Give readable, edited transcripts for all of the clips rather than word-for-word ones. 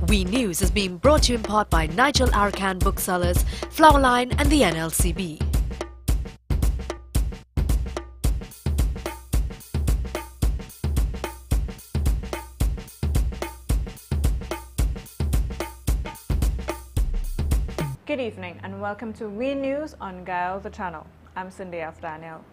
WENEWS is being brought to you in part by Nigel Arakan Booksellers, Flowerline and the NLCB. Good evening and welcome to WENEWS on Gail the Channel. I'm Cindy F. Daniel.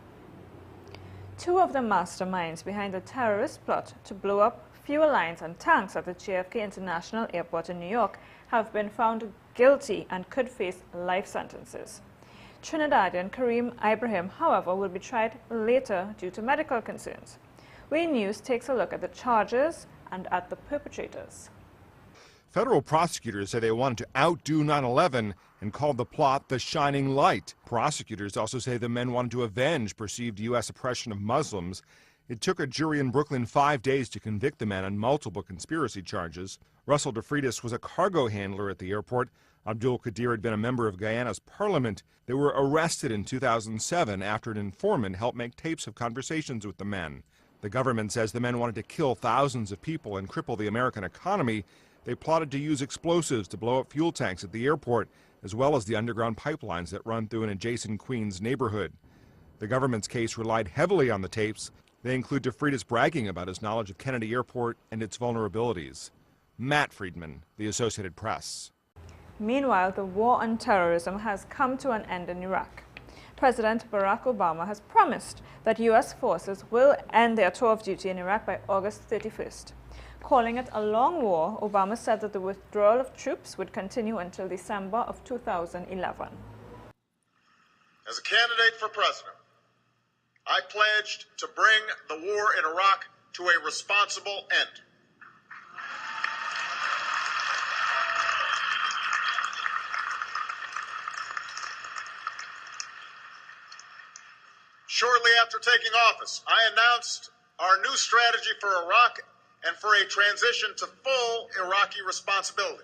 Two of the masterminds behind the terrorist plot to blow up fuel lines and tanks at the JFK International Airport in New York have been found guilty and could face life sentences. Trinidadian Kareem Ibrahim, however, will be tried later due to medical concerns. WENEWS takes a look at the charges and at the perpetrators. Federal prosecutors say they wanted to outdo 9/11 and called the plot the Shining Light. Prosecutors also say the men wanted to avenge perceived U.S. oppression of Muslims. It took a jury in Brooklyn 5 days to convict the men on multiple conspiracy charges. Russell DeFreitas was a cargo handler at the airport. Abdul Qadir had been a member of Guyana's parliament. They were arrested in 2007 after an informant helped make tapes of conversations with the men. The government says the men wanted to kill thousands of people and cripple the American economy. They plotted to use explosives to blow up fuel tanks at the airport, as well as the underground pipelines that run through an adjacent Queens neighborhood. The government's case relied heavily on the tapes. They include DeFreitas bragging about his knowledge of Kennedy Airport and its vulnerabilities. Matt Friedman, The Associated Press. Meanwhile, the war on terrorism has come to an end in Iraq. President Barack Obama has promised that U.S. forces will end their tour of duty in Iraq by August 31st. Calling it a long war, Obama said that the withdrawal of troops would continue until December of 2011. As a candidate for president, I pledged to bring the war in Iraq to a responsible end. Shortly after taking office, I announced our new strategy for Iraq and for a transition to full Iraqi responsibility.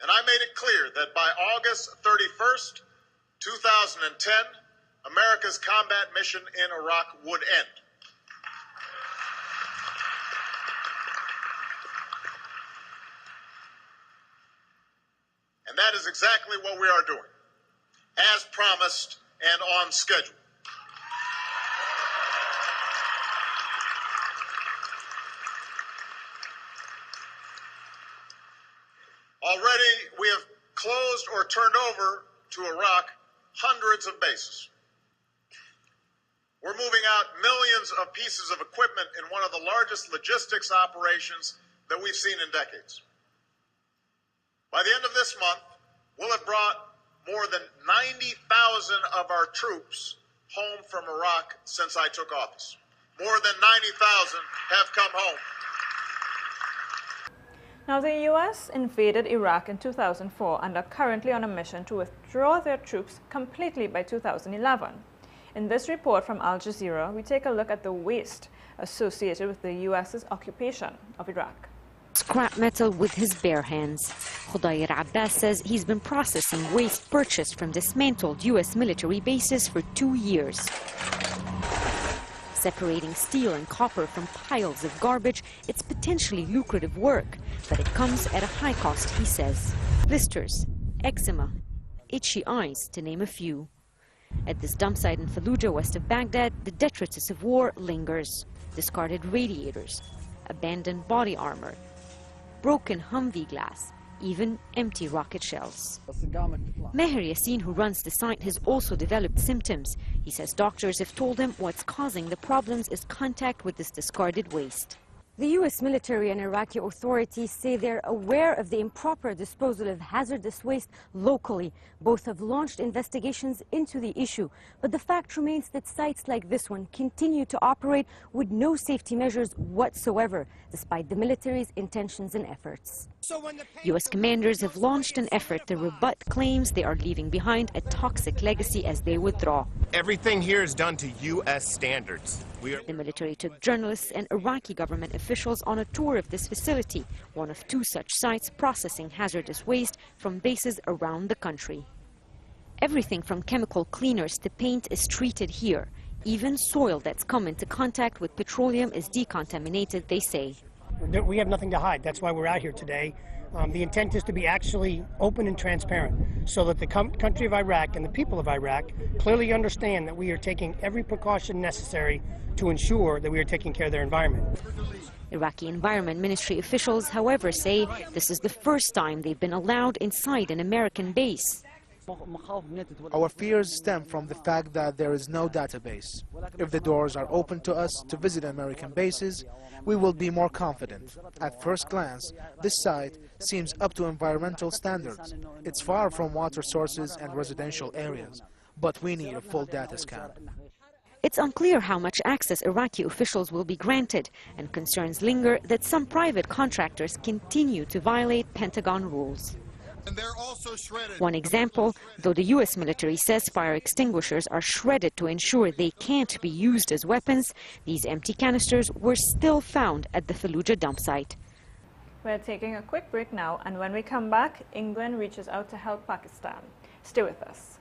And I made it clear that by August 31st, 2010, America's combat mission in Iraq would end. And that is exactly what we are doing, as promised and on schedule. Already, we have closed or turned over to Iraq hundreds of bases. We're moving out millions of pieces of equipment in one of the largest logistics operations that we've seen in decades. By the end of this month, we'll have brought more than 90,000 of our troops home from Iraq since I took office. More than 90,000 have come home. Now, the U.S. invaded Iraq in 2004 and are currently on a mission to withdraw their troops completely by 2011. In this report from Al Jazeera, we take a look at the waste associated with the U.S.'s occupation of Iraq. Scrap metal with his bare hands. Khudayr Abbas says he's been processing waste purchased from dismantled U.S. military bases for 2 years. Separating steel and copper from piles of garbage, it's potentially lucrative work, but it comes at a high cost, he says. Blisters, eczema, itchy eyes, to name a few. At this dump site in Fallujah, west of Baghdad, the detritus of war lingers. Discarded radiators, abandoned body armor, broken Humvee glass, even empty rocket shells. Meher Yassin, who runs the site, has also developed symptoms. He says doctors have told him what's causing the problems is contact with this discarded waste. The U.S. military and Iraqi authorities say they're aware of the improper disposal of hazardous waste locally. Both have launched investigations into the issue. But the fact remains that sites like this one continue to operate with no safety measures whatsoever, despite the military's intentions and efforts. U.S. commanders have launched an effort to rebut claims they are leaving behind a toxic legacy as they withdraw. Everything here is done to U.S. standards. The military took journalists and Iraqi government officials on a tour of this facility, one of 2 such sites processing hazardous waste from bases around the country. Everything from chemical cleaners to paint is treated here. Even soil that's come into contact with petroleum is decontaminated, they say. We have nothing to hide. That's why we're out here today. The intent is to be actually open and transparent so that the country of Iraq and the people of Iraq clearly understand that we are taking every precaution necessary to ensure that we are taking care of their environment. Iraqi Environment Ministry officials, however, say this is the first time they've been allowed inside an American base. Our fears stem from the fact that there is no database. If the doors are open to us to visit American bases, we will be more confident. At first glance, this site seems up to environmental standards. It's far from water sources and residential areas, but we need a full data scan. It's unclear how much access Iraqi officials will be granted, and concerns linger that some private contractors continue to violate Pentagon rules. And they're also shredded. One example, though the U.S. military says fire extinguishers are shredded to ensure they can't be used as weapons, these empty canisters were still found at the Fallujah dump site. We're taking a quick break now, and when we come back, England reaches out to help Pakistan. Stay with us.